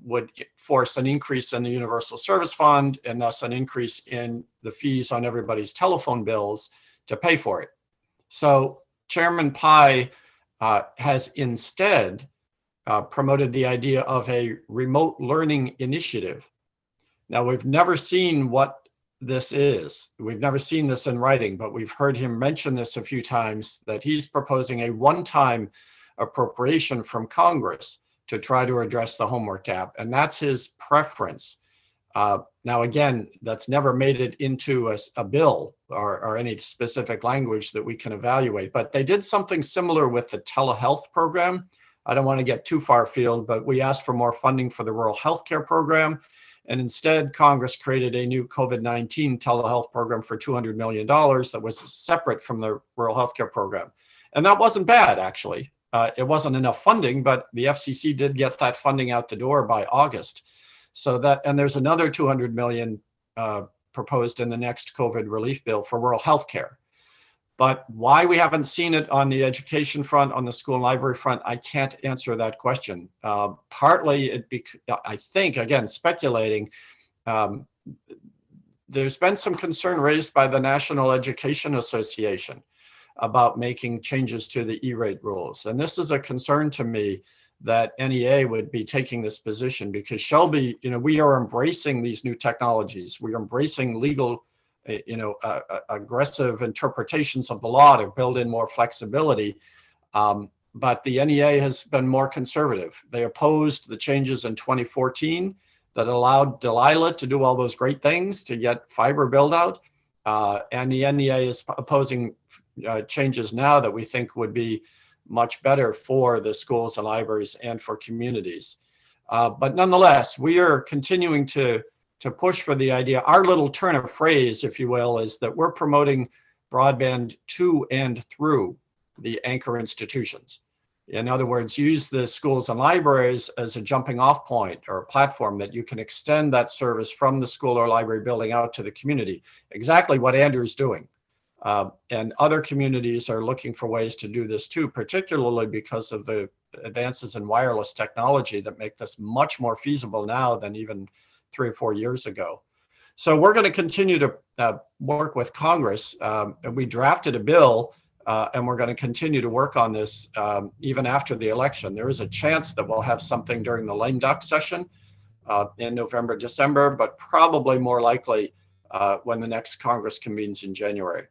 would force an increase in the Universal Service Fund and thus an increase in the fees on everybody's telephone bills to pay for it. So Chairman Pai has instead promoted the idea of a remote learning initiative. Now, we've never seen what this is. We've never seen this in writing, but we've heard him mention this a few times, that he's proposing a one-time appropriation from Congress to try to address the homework gap, and that's his preference. Now, again, that's never made it into a bill or any specific language that we can evaluate, but they did something similar with the telehealth program. I don't want to get too far afield, but we asked for more funding for the rural healthcare program. And instead, Congress created a new COVID-19 telehealth program for $200 million that was separate from the rural healthcare program. And that wasn't bad, actually. It wasn't enough funding, but the FCC did get that funding out the door by August. So that, and there's another $200 million proposed in the next COVID relief bill for rural healthcare. But why we haven't seen it on the education front, on the school and library front, I can't answer that question. Partly, I think, again, speculating, there's been some concern raised by the National Education Association about making changes to the E-rate rules. And this is a concern to me that NEA would be taking this position, because Shelby, we are embracing these new technologies. We are embracing legal aggressive interpretations of the law to build in more flexibility. But the NEA has been more conservative. They opposed the changes in 2014 that allowed Delilah to do all those great things to get fiber build out. And the NEA is opposing changes now that we think would be much better for the schools and libraries and for communities. But nonetheless, we are continuing to push for the idea. Our little turn of phrase, if you will, is that we're promoting broadband to and through the anchor institutions. In other words, use the schools and libraries as a jumping off point or a platform that you can extend that service from the school or library building out to the community. Exactly what Andrew's doing. And other communities are looking for ways to do this too, particularly because of the advances in wireless technology that make this much more feasible now than even 3 or 4 years ago. So we're going to continue to work with Congress. And we drafted a bill, and we're going to continue to work on this even after the election. There is a chance that we'll have something during the lame duck session in November, December, but probably more likely when the next Congress convenes in January.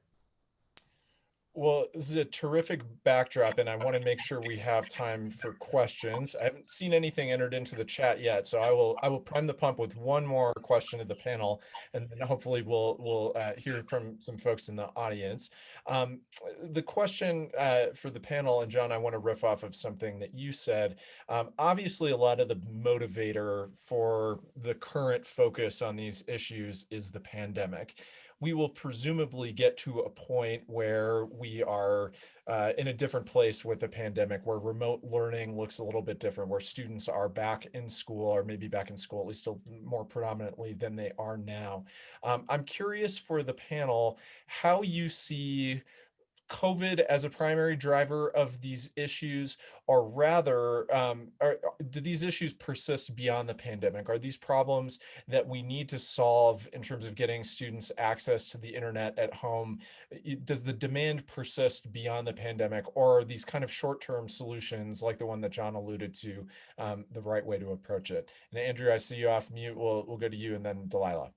Well, this is a terrific backdrop, and I want to make sure we have time for questions. I haven't seen anything entered into the chat yet, so I will prime the pump with one more question to the panel, and then hopefully we'll hear from some folks in the audience. The question for the panel, and John, I want to riff off of something that you said. Obviously, a lot of the motivator for the current focus on these issues is the pandemic. We will presumably get to a point where we are in a different place with the pandemic, where remote learning looks a little bit different, where students are back in school, or maybe back in school, at least still more predominantly than they are now. I'm curious for the panel, how you see COVID as a primary driver of these issues, or rather, do these issues persist beyond the pandemic? Are these problems that we need to solve in terms of getting students access to the internet at home? Does the demand persist beyond the pandemic, or are these kind of short-term solutions like the one that John alluded to the right way to approach it? And Andrew, I see you off mute. We'll go to you, and then Delilah.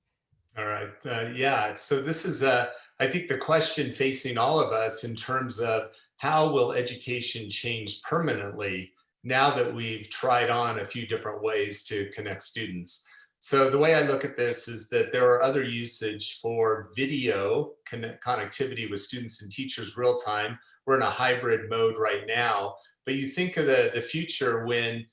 All right. Yeah. So this is, I think, the question facing all of us in terms of how will education change permanently now that we've tried on a few different ways to connect students. So the way I look at this is that there are other usage for video connectivity with students and teachers real time. We're in a hybrid mode right now, but you think of the future when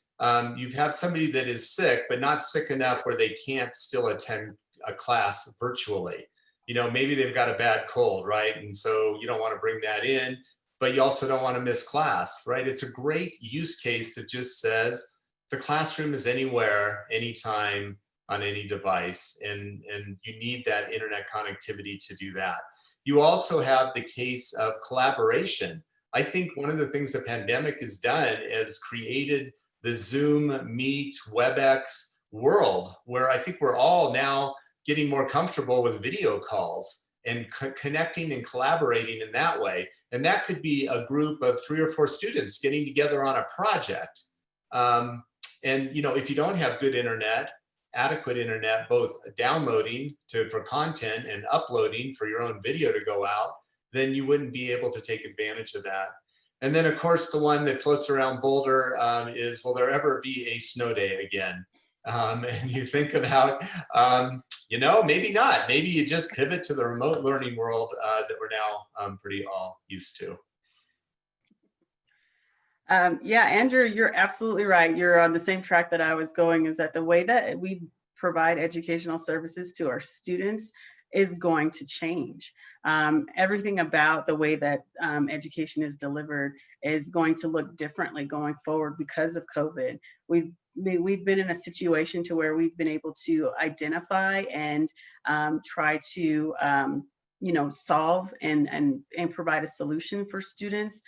you have somebody that is sick, but not sick enough where they can't still attend a class virtually. Maybe they've got a bad cold, right? And so you don't want to bring that in, but you also don't want to miss class, right? It's a great use case that just says the classroom is anywhere, anytime, on any device, and you need that internet connectivity to do that. You also have the case of collaboration, I think one of the things the pandemic has done is created the Zoom, Meet, WebEx world, where I think we're all now getting more comfortable with video calls and connecting and collaborating in that way. And that could be a group of 3 or 4 students getting together on a project. And if you don't have good internet, adequate internet, both downloading for content and uploading for your own video to go out, then you wouldn't be able to take advantage of that. And then, of course, the one that floats around Boulder is, will there ever be a snow day again? And you think about, maybe not. Maybe you just pivot to the remote learning world that we're now pretty all used to. Yeah, Andrew, you're absolutely right. You're on the same track that I was going, is that the way that we provide educational services to our students is going to change. Everything about the way that education is delivered is going to look differently going forward because of COVID. We've been in a situation to where we've been able to identify and try to solve and provide a solution for students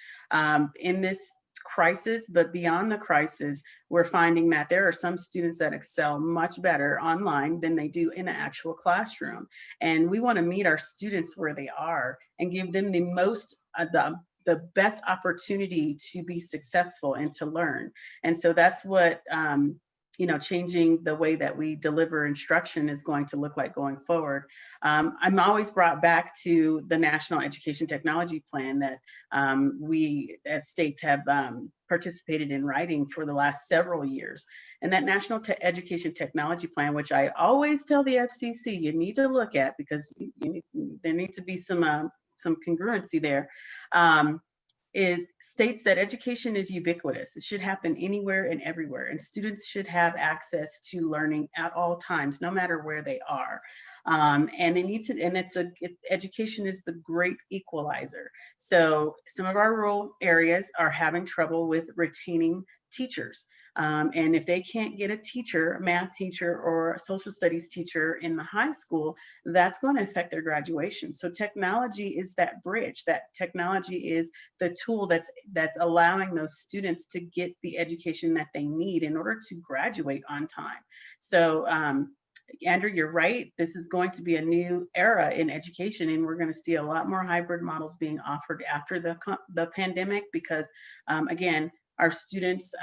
in this crisis. But beyond the crisis, we're finding that there are some students that excel much better online than they do in an actual classroom. And we want to meet our students where they are and give them the most, the best opportunity to be successful and to learn. And so that's what, changing the way that we deliver instruction is going to look like going forward. I'm always brought back to the National Education Technology Plan that we as states have participated in writing for the last several years. And that National Education Technology Plan, which I always tell the FCC you need to look at, because there needs to be some congruency there. It states that education is ubiquitous. It should happen anywhere and everywhere, and students should have access to learning at all times, no matter where they are. And they need to, and education is the great equalizer. So some of our rural areas are having trouble with retaining teachers. And if they can't get a teacher, a math teacher or a social studies teacher in the high school, that's going to affect their graduation. So technology is that bridge. That technology is the tool that's allowing those students to get the education that they need in order to graduate on time. So Andrew, you're right. This is going to be a new era in education, and we're going to see a lot more hybrid models being offered after the pandemic, because again, our students,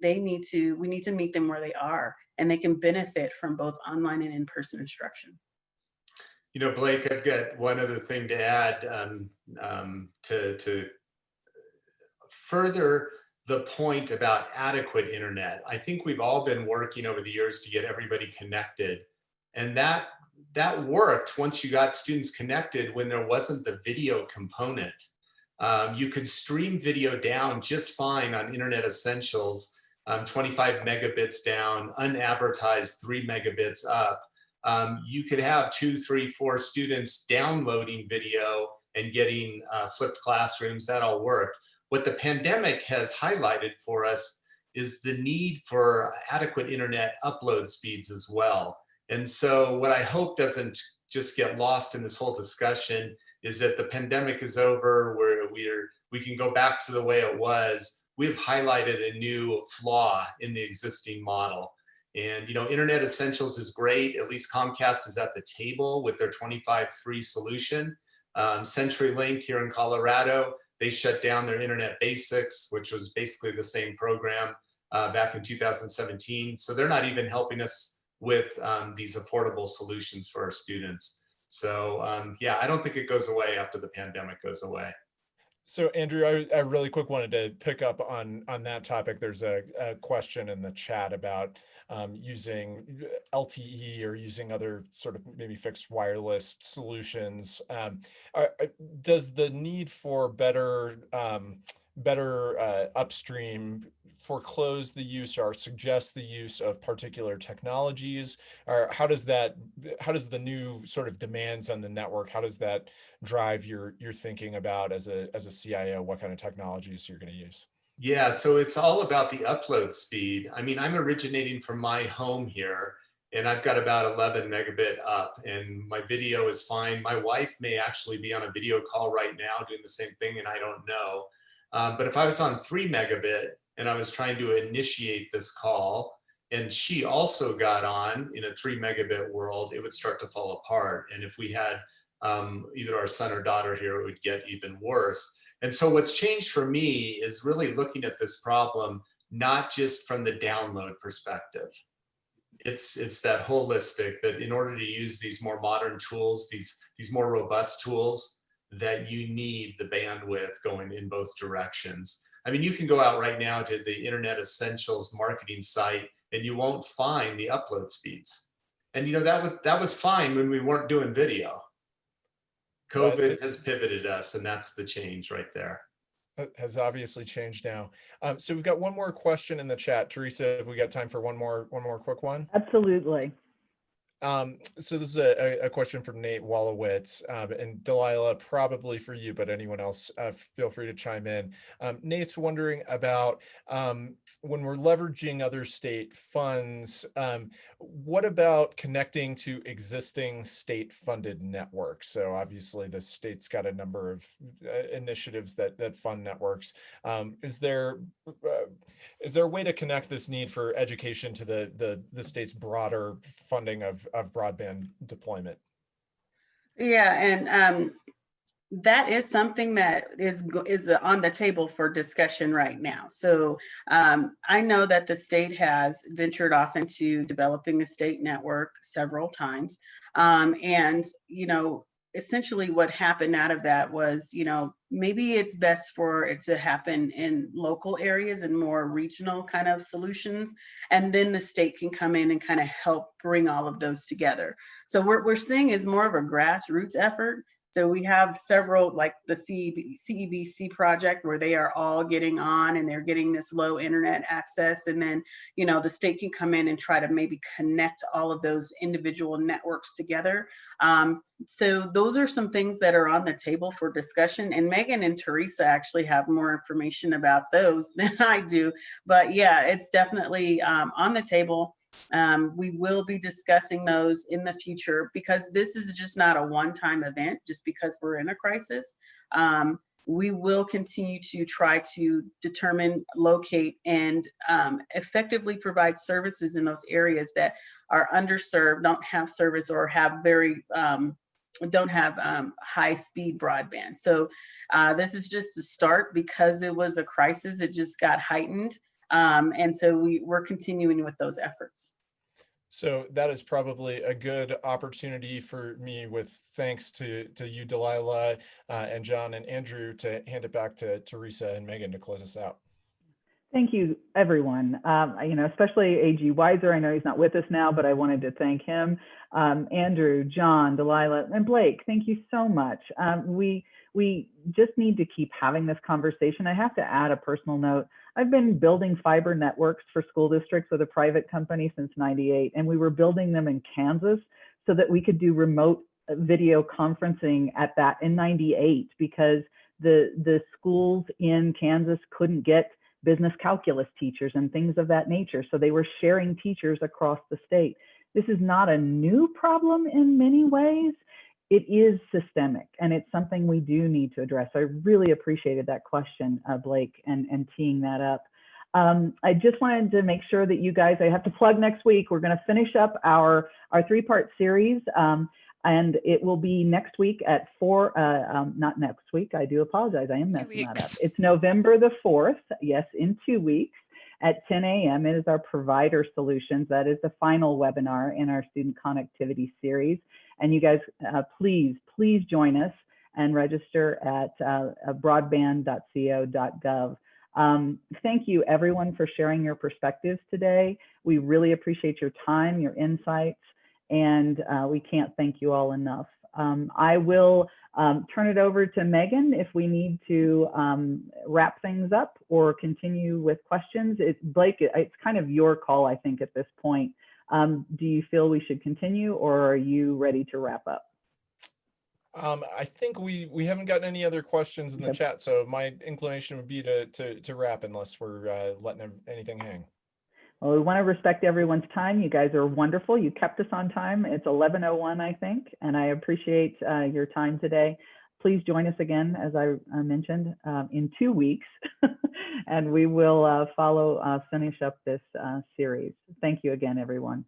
we need to meet them where they are, and they can benefit from both online and in-person instruction. Blake, I've got one other thing to add to further the point about adequate internet. I think we've all been working over the years to get everybody connected, and that worked once you got students connected when there wasn't the video component. You could stream video down just fine on Internet Essentials, 25 megabits down, unadvertised 3 megabits up. You could have 2, 3, 4 students downloading video and getting flipped classrooms. That all worked. What the pandemic has highlighted for us is the need for adequate internet upload speeds as well. And so what I hope doesn't just get lost in this whole discussion is that the pandemic is over, where we can go back to the way it was. We've highlighted a new flaw in the existing model. And Internet Essentials is great. At least Comcast is at the table with their 25/3 solution. CenturyLink here in Colorado, they shut down their Internet Basics, which was basically the same program back in 2017. So they're not even helping us with these affordable solutions for our students. So yeah, I don't think it goes away after the pandemic goes away. So Andrew, I really quick wanted to pick up on that topic. There's a question in the chat about using LTE or using other sort of maybe fixed wireless solutions. Does the need for better upstream foreclose the use or suggest the use of particular technologies? Or how does the new sort of demands on the network, how does that drive your thinking about as a CIO, what kind of technologies you're going to use? Yeah, so it's all about the upload speed. I mean, I'm originating from my home here, and I've got about 11 megabit up, and my video is fine. My wife may actually be on a video call right now doing the same thing, and I don't know. But if I was on 3 megabit and I was trying to initiate this call, and she also got on in a 3 megabit world, it would start to fall apart. And if we had either our son or daughter here, it would get even worse. And so what's changed for me is really looking at this problem, not just from the download perspective. It's that holistic, that in order to use these more modern tools, these more robust tools, that you need the bandwidth going in both directions. I mean, you can go out right now to the Internet Essentials marketing site and you won't find the upload speeds. And that was fine when we weren't doing video. COVID has pivoted us, and that's the change right there. Has obviously changed now. So we've got one more question in the chat. Teresa, have we got time for one more quick one? Absolutely. So this is a question from Nate Wallowitz, and Delilah, probably for you, but anyone else, feel free to chime in. Nate's wondering about when we're leveraging other state funds, what about connecting to existing state-funded networks? So obviously the state's got a number of initiatives that fund networks. Is there a way to connect this need for education to the state's broader funding of broadband deployment? Yeah, and that is something that is on the table for discussion right now. So I know that the state has ventured off into developing a state network several times. And, essentially what happened out of that was, maybe it's best for it to happen in local areas and more regional kind of solutions. And then the state can come in and kind of help bring all of those together. So what we're seeing is more of a grassroots effort. So we have several, like the CEBC project, where they are all getting on and they're getting this low internet access. And then, the state can come in and try to maybe connect all of those individual networks together. So those are some things that are on the table for discussion. And Megan and Teresa actually have more information about those than I do. But yeah, it's definitely on the table. We will be discussing those in the future, because this is just not a one-time event just because we're in a crisis. We will continue to try to determine, locate, and effectively provide services in those areas that are underserved, don't have service, or have don't have high-speed broadband. So this is just the start. Because it was a crisis, it just got heightened. And so we're continuing with those efforts. So that is probably a good opportunity for me, with thanks to you, Delilah, and John and Andrew, to hand it back to Teresa and Megan to close us out. Thank you, everyone. Especially A.G. Weiser. I know he's not with us now, but I wanted to thank him. Andrew, John, Delilah, and Blake, thank you so much. We just need to keep having this conversation. I have to add a personal note. I've been building fiber networks for school districts with a private company since '98, and we were building them in Kansas so that we could do remote video conferencing at that in '98, because the schools in Kansas couldn't get business calculus teachers and things of that nature. So they were sharing teachers across the state. This is not a new problem in many ways. It is systemic, and it's something we do need to address. I really appreciated that question, Blake, and teeing that up. I just wanted to make sure that you guys, I have to plug next week, we're going to finish up our 3-part series, and it will be next week at 4, not next week, I do apologize, I am messing that up. It's November the 4th, yes, in 2 weeks at 10 a.m. It is our provider solutions. That is the final webinar in our student connectivity series. And you guys, please join us and register at broadband.co.gov. Thank you, everyone, for sharing your perspectives today. We really appreciate your time, your insights, and we can't thank you all enough. I will turn it over to Megan if we need to wrap things up or continue with questions. Blake, it's kind of your call, I think, at this point. Do you feel we should continue, or are you ready to wrap up? I think we haven't gotten any other questions in the chat, so my inclination would be to wrap, unless we're letting anything hang. Well, we want to respect everyone's time. You guys are wonderful. You kept us on time. It's 11:01, I think, and I appreciate your time today. Please join us again, as I mentioned, in 2 weeks, and we will finish up this series. Thank you again, everyone.